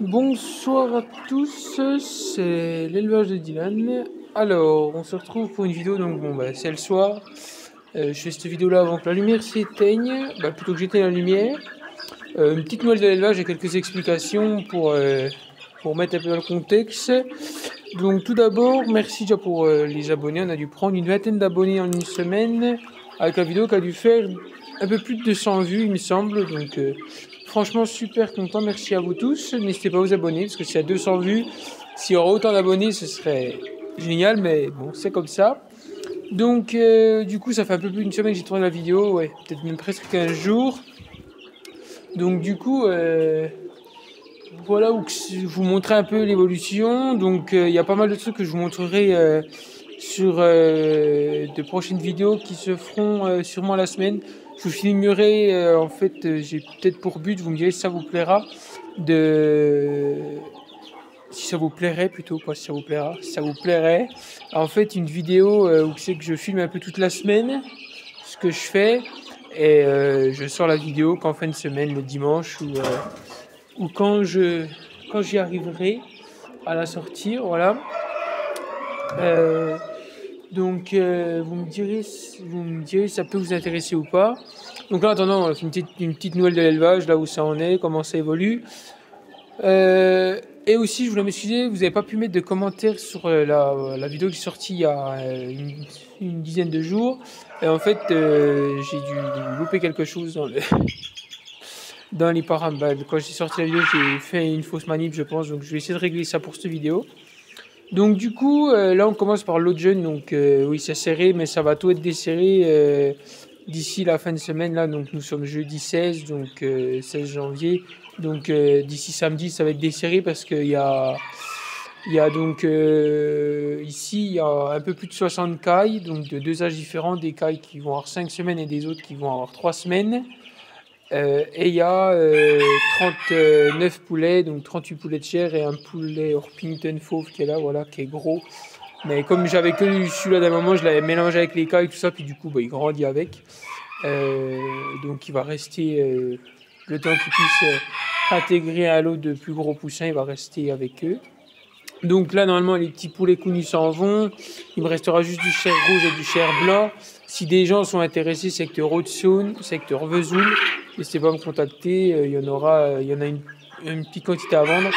Bonsoir à tous, c'est l'élevage de Dylan. Alors, on se retrouve pour une vidéo, donc c'est le soir. Je fais cette vidéo là avant que la lumière s'éteigne, plutôt que j'éteigne la lumière. Une petite nouvelle de l'élevage et quelques explications pour mettre un peu dans le contexte. Donc tout d'abord, merci déjà pour les abonnés. On a dû prendre une vingtaine d'abonnés en une semaine avec la vidéo qui a dû faire un peu plus de 200 vues, il me semble. Donc franchement, super content. Merci à vous tous. N'hésitez pas à vous abonner parce que s'il y a 200 vues, s'il y aura autant d'abonnés, ce serait génial. Mais bon, c'est comme ça. Donc du coup, ça fait un peu plus d'une semaine que j'ai tourné la vidéo. Ouais, peut-être même presque 15 jours. Donc du coup... voilà où je vous montrerai un peu l'évolution. Donc il y a pas mal de trucs que je vous montrerai sur de prochaines vidéos qui se feront sûrement la semaine. Je vous filmerai, en fait, j'ai peut-être pour but, vous me direz si ça vous plaira, si ça vous plairait plutôt, pas si ça vous plaira, si ça vous plairait. En fait, une vidéo où c'est que je filme un peu toute la semaine, ce que je fais, et je sors la vidéo qu'en fin de semaine, le dimanche, ou quand j'y arriverai à la sortir, voilà. Vous me direz si ça peut vous intéresser ou pas. Donc là, en attendant, on fait une petite nouvelle de l'élevage, là où ça en est, comment ça évolue. Et aussi, je voulais m'excuser, vous n'avez pas pu mettre de commentaires sur la vidéo qui est sortie il y a une dizaine de jours. Et en fait, j'ai dû louper quelque chose dans les paramètres. Quand j'ai sorti la vidéo, j'ai fait une fausse manip, je pense. Donc, je vais essayer de régler ça pour cette vidéo. Donc, du coup, là, on commence par l'autre jeune. Donc, oui, c'est serré, mais ça va tout être desserré d'ici la fin de semaine. Là, donc, nous sommes jeudi 16, donc 16 janvier. Donc, d'ici samedi, ça va être desserré parce qu'il y a donc ici, il y a un peu plus de 60 cailles, donc de deux âges différents, des cailles qui vont avoir 5 semaines et des autres qui vont avoir 3 semaines. Et il y a 39 poulets, donc 38 poulets de chair et un poulet Orpington fauve qui est là, voilà, qui est gros. Mais comme j'avais que celui-là d'un moment, je l'avais mélangé avec les cailles et tout ça, puis du coup, il grandit avec. Donc il va rester, le temps qu'il puisse intégrer un lot de plus gros poussins, il va rester avec eux. Donc là, normalement, les petits poulets connus s'en vont. Il me restera juste du chair rouge et du chair blanc. Si des gens sont intéressés, secteur Haute-Saône, secteur Vesoul, n'hésitez pas à me contacter. Il y en a une petite quantité à vendre.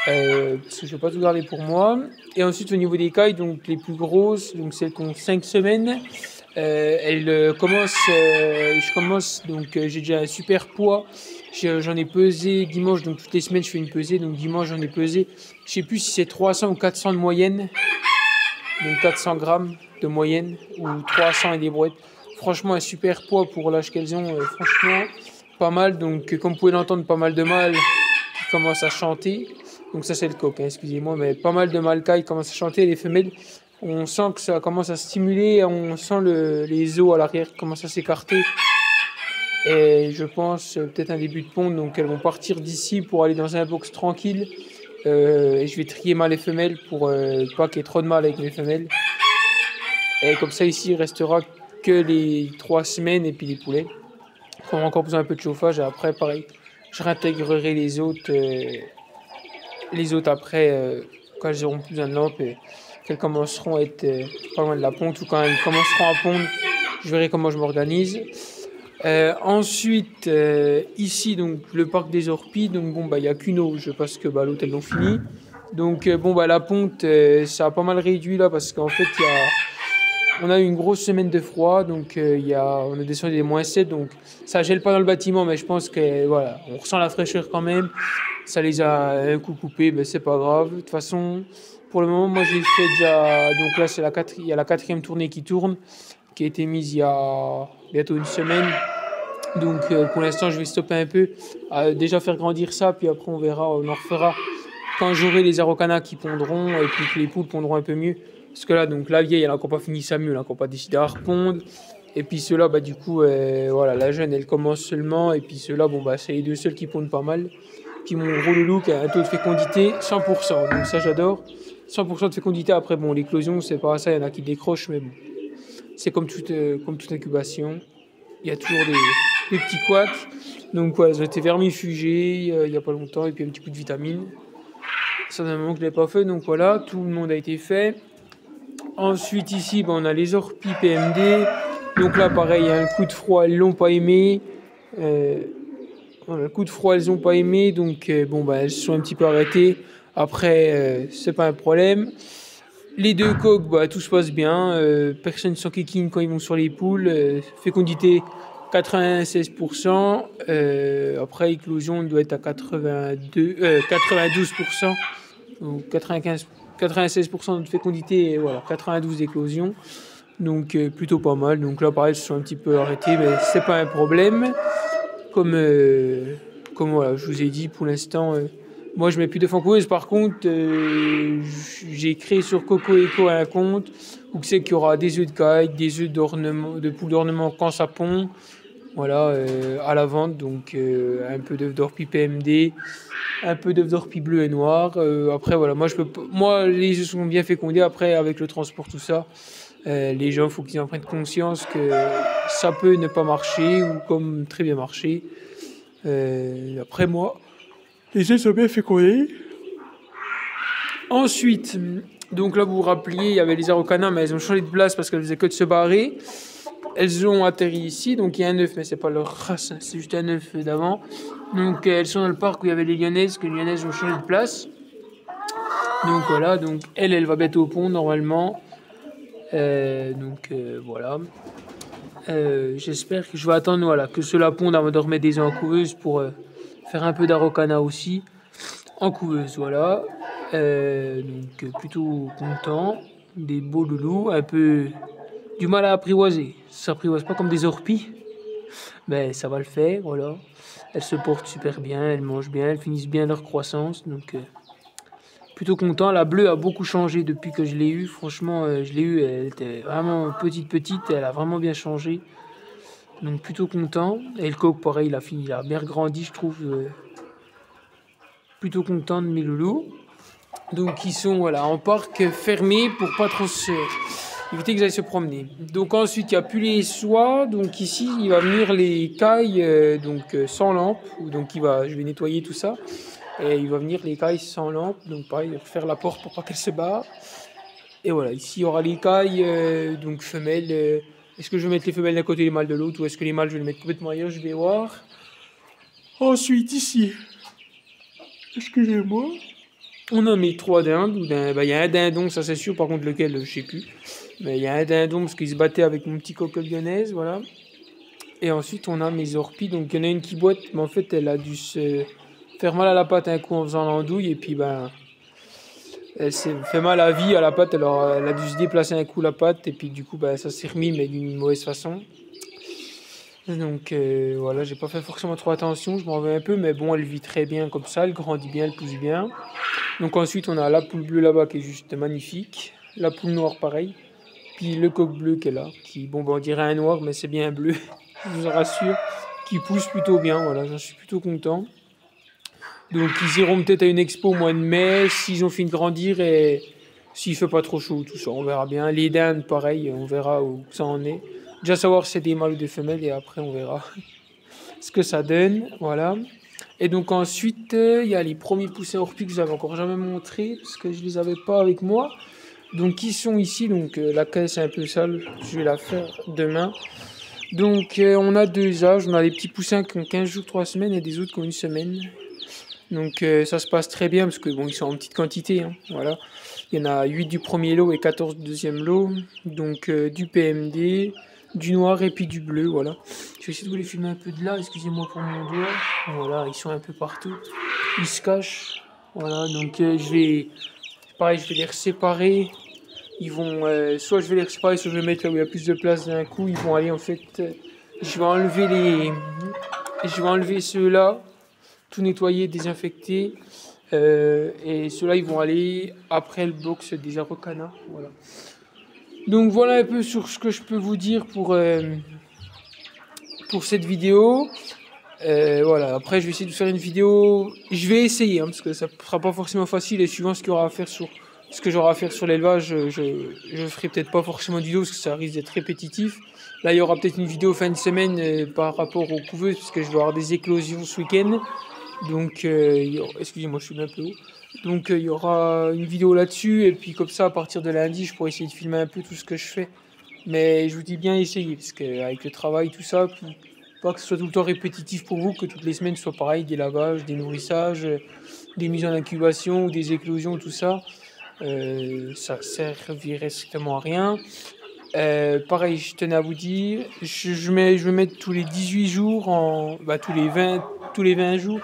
Parce que je ne vais pas tout garder pour moi. Et ensuite, au niveau des cailles, donc les plus grosses, donc celles qui ont 5 semaines, je commence, donc j'ai déjà un super poids. J'en ai pesé dimanche, donc toutes les semaines je fais une pesée. Donc dimanche j'en ai pesé, je sais plus si c'est 300 ou 400 de moyenne. Donc 400 grammes de moyenne ou 300 et des brouettes. Franchement un super poids pour l'âge qu'elles ont, franchement pas mal. Donc comme vous pouvez l'entendre, pas mal de mâles qui commencent à chanter. Donc ça c'est le coq, hein, excusez-moi, mais pas mal de mâles qui commencent à chanter. Les femelles, on sent que ça commence à stimuler, on sent les os à l'arrière qui commencent à s'écarter. Et je pense peut-être un début de ponte, donc elles vont partir d'ici pour aller dans un box tranquille. Et je vais trier mâles et femelles pour pas qu'il y ait trop de mâles avec les femelles. Et comme ça ici il restera que les 3 semaines et puis les poulets. On va encore besoin un peu de chauffage et après pareil, je réintégrerai les autres après quand elles auront plus besoin de lampe et qu'elles commenceront à être pas loin de la ponte ou quand elles commenceront à pondre, je verrai comment je m'organise. Ensuite, ici, donc le parc des Orpies, donc il y a qu'une auge parce que l'autre elles l'ont fini. Donc la ponte, ça a pas mal réduit là parce qu'en fait on a eu une grosse semaine de froid, donc on a descendu des -7, donc ça gèle pas dans le bâtiment, mais je pense que voilà, on ressent la fraîcheur quand même. Ça les a un coup coupés, mais c'est pas grave. De toute façon, pour le moment, moi j'ai fait déjà, donc là il y a la 4e tournée qui tourne, qui a été mise il y a bientôt une semaine. Donc pour l'instant je vais stopper un peu, déjà faire grandir ça, puis après on verra, on en refera quand j'aurai les arocanas qui pondront et puis que les poules pondront un peu mieux. Parce que là, donc la vieille elle n'a encore pas fini sa mule, elle n'a encore pas décidé à repondre. Et puis ceux-là, du coup, voilà, la jeune elle commence seulement. Et puis ceux-là, c'est les deux seuls qui pondent pas mal. Puis mon gros loulou qui a un taux de fécondité 100%, donc ça j'adore. 100% de fécondité, après l'éclosion c'est pas ça, il y en a qui décrochent, mais bon. C'est comme toute incubation. Il y a toujours les petits couacs. Donc voilà, ils ont été vermifugés il n'y a pas longtemps, et puis un petit coup de vitamine. Ça fait un moment que je ne l'ai pas fait, donc voilà, tout le monde a été fait. Ensuite ici, on a les orpies PMD. Donc là pareil, il y a un coup de froid, elles l'ont pas aimé. Le coup de froid, elles n'ont pas aimé, donc elles se sont un petit peu arrêtées. Après, c'est pas un problème. Les deux coques, tout se passe bien. Personne ne s'enquiquine quand ils vont sur les poules. Fécondité 96%. Après, éclosion doit être à 92%. Donc 96% de fécondité et voilà, 92 d'éclosion. Donc plutôt pas mal. Donc là, pareil, ils se sont un petit peu arrêtés, mais c'est pas un problème. Comme voilà, je vous ai dit, pour l'instant, moi je mets plus d'œufs en couveuse. Par contre, j'ai créé sur Coco Eco un compte où c'est qu'il y aura des œufs de caille, des œufs d'ornement, de poules d'ornement quand ça pond, voilà, à la vente. Donc un peu d'œufs d'orpie PMD, un peu d'œufs d'orpie bleu et noir. Après voilà, moi les œufs sont bien fécondés. Après avec le transport tout ça, les gens, il faut qu'ils en prennent conscience que ça peut ne pas marcher ou comme très bien marcher. Après moi, les œufs sont bien fécondés. Ensuite, donc là vous vous rappeliez, il y avait les Araucanas, mais elles ont changé de place parce qu'elles faisaient que de se barrer. Elles ont atterri ici, donc il y a un œuf, mais c'est pas leur race, hein, c'est juste un œuf d'avant. Donc elles sont dans le parc où il y avait les Lyonnaises, que les Lyonnaises ont changé de place. Donc voilà, donc elle va bientôt au pont normalement. Voilà. J'espère que je vais attendre que cela ponde avant de remettre des œufs en couveuse pour faire un peu d'Araucana aussi en couveuse. Voilà. Donc plutôt content. Des beaux loulous. Un peu du mal à apprivoiser. Ça s'apprivoise pas comme des orpies. Mais ça va le faire. Voilà. Elles se portent super bien. Elles mangent bien. Elles finissent bien leur croissance. Donc plutôt content. La bleue a beaucoup changé depuis que je l'ai eue. Franchement, je l'ai eue, elle était vraiment petite. Elle a vraiment bien changé. Donc plutôt content. Et le coq, pareil, il a bien grandi, je trouve. Plutôt content de mes loulous. Donc ils sont en parc fermé pour pas trop éviter qu'ils aillent se promener. Donc ensuite, il n'y a plus les soies. Donc ici, il va venir les cailles sans lampe. Donc je vais nettoyer tout ça. Et il va venir les cailles sans lampe, donc pareil, faire la porte pour pas qu'elle se barre. Et voilà, ici il y aura les cailles, donc femelles. Est-ce que je vais mettre les femelles d'un côté et les mâles de l'autre, ou est-ce que les mâles je vais les mettre complètement ailleurs, je vais voir. Ensuite ici, excusez-moi, on a mes 3 dindes. Il y a un dindon, ça c'est sûr, par contre lequel je sais plus. Mais il y a un dindon parce qu'il se battait avec mon petit coq lyonnaise, voilà. Et ensuite on a mes orpies, donc il y en a une qui boite, mais en fait elle a dû se faire mal à la patte un coup en faisant l'andouille, et puis elle s'est fait mal à la vie à la patte, alors elle a dû se déplacer un coup la patte, et puis du coup ça s'est remis, mais d'une mauvaise façon. Donc voilà, j'ai pas fait forcément trop attention, je m'en vais un peu, mais bon, elle vit très bien comme ça, elle grandit bien, elle pousse bien. Donc ensuite on a la poule bleue là-bas qui est juste magnifique, la poule noire pareil, puis le coq bleu qui est là, qui on dirait un noir, mais c'est bien un bleu, je vous rassure, qui pousse plutôt bien, voilà, j'en suis plutôt content. Donc ils iront peut-être à une expo au mois de mai, s'ils ont fini de grandir et s'il fait pas trop chaud, tout ça, on verra bien. Les dindes, pareil, on verra où ça en est. Déjà savoir si c'est des mâles ou des femelles, et après on verra ce que ça donne, voilà. Et donc ensuite, il y a les premiers poussins orpies que je n'avais encore jamais montré, parce que je les avais pas avec moi. Donc ils sont ici, donc la caisse est un peu sale, je vais la faire demain. Donc on a 2 âges, on a les petits poussins qui ont 15 jours, 3 semaines, et des autres qui ont 1 semaine. Donc ça se passe très bien parce que ils sont en petite quantité, hein, voilà. Il y en a 8 du premier lot et 14 du deuxième lot. Donc du PMD, du noir et puis du bleu, voilà. Je vais essayer de vous les filmer un peu de là, excusez-moi pour mon doigt. Voilà, ils sont un peu partout. Ils se cachent. Voilà, donc je vais les séparer. Ils vont, soit je vais les séparer, soit je vais les mettre là où il y a plus de place d'un coup. Ils vont aller en fait, je vais enlever ceux-là, tout nettoyer, désinfecter, et ceux-là ils vont aller après le box des Araucanas, voilà. Donc voilà un peu sur ce que je peux vous dire pour cette vidéo. Voilà, après je vais essayer de faire une vidéo, je vais essayer, hein, parce que ça sera pas forcément facile, et suivant ce qu'il y aura à faire sur ce que j'aurai à faire sur l'élevage, je ferai peut-être pas forcément de vidéo parce que ça risque d'être répétitif. Là, il y aura peut-être une vidéo fin de semaine par rapport aux couveuses, parce que je vais avoir des éclosions ce week-end. Donc, excusez-moi, je suis un peu haut. Donc, il y aura une vidéo là-dessus. Et puis, comme ça, à partir de lundi, je pourrai essayer de filmer un peu tout ce que je fais. Mais je vous dis bien essayer, parce qu'avec le travail, tout ça, puis pas que ce soit tout le temps répétitif pour vous, que toutes les semaines soient pareil, des lavages, des nourrissages, des mises en incubation ou des éclosions, tout ça. Ça servirait strictement à rien. Pareil, je tenais à vous dire, je vais mettre tous les 18 jours, tous les 20 jours,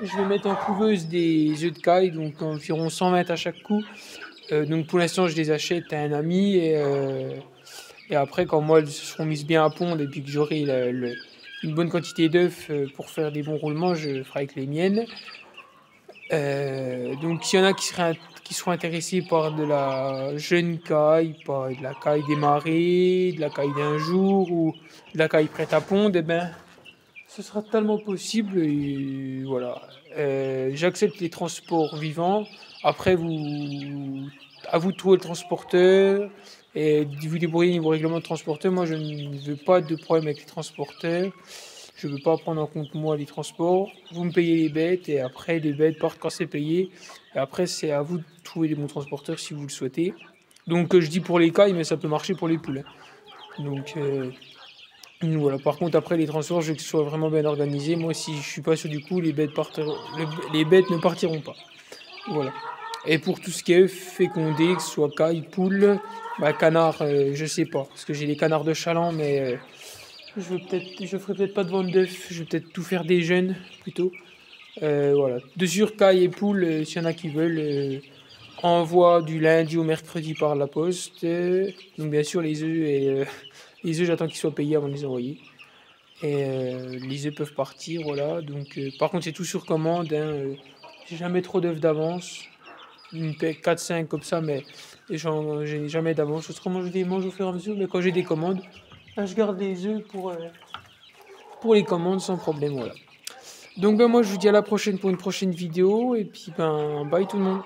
je vais mettre en couveuse des œufs de caille, donc environ 120 à chaque coup. Donc pour l'instant, je les achète à un ami et après, quand moi elles seront mises bien à pondre et puis que j'aurai une bonne quantité d'œufs pour faire des bons roulements, je ferai avec les miennes. Donc s'il y en a qui seront intéressés par de la jeune caille, par de la caille démarrée, de la caille d'un jour ou de la caille prête à pondre, eh ben, ce sera totalement possible et voilà. J'accepte les transports vivants. Après, à vous de trouver le transporteur et vous débrouiller niveau règlement de transporteur. Moi, je ne veux pas de problème avec les transporteurs. Je ne veux pas prendre en compte moi les transports. Vous me payez les bêtes et après les bêtes partent quand c'est payé. Et après, c'est à vous de trouver les bons transporteurs si vous le souhaitez. Donc, je dis pour les cailles, mais ça peut marcher pour les poules. Donc, voilà. Par contre, après les transports, je veux que ce soit vraiment bien organisé. Moi, si je suis pas sûr du coup, les bêtes ne partiront pas. Voilà. Et pour tout ce qui est fécondé, que ce soit caille, poule, canard, je sais pas. Parce que j'ai des canards de chaland, mais je ferai peut-être pas de vente d'œufs. Je vais peut-être tout faire des jeunes, plutôt. Voilà. De sûr, caille et poule, s'il y en a qui veulent, envoie du lundi au mercredi par la poste. Donc, bien sûr, les œufs, j'attends qu'ils soient payés avant de les envoyer. Et les œufs peuvent partir, voilà. Donc, par contre, c'est tout sur commande. J'ai jamais trop d'œufs d'avance. Une paire 4-5 comme ça, mais j'ai jamais d'avance. Autrement, je les mange au fur et à mesure. Mais quand j'ai des commandes, je garde les œufs pour les commandes sans problème, voilà. Donc, moi, je vous dis à la prochaine pour une prochaine vidéo. Et puis, bye tout le monde.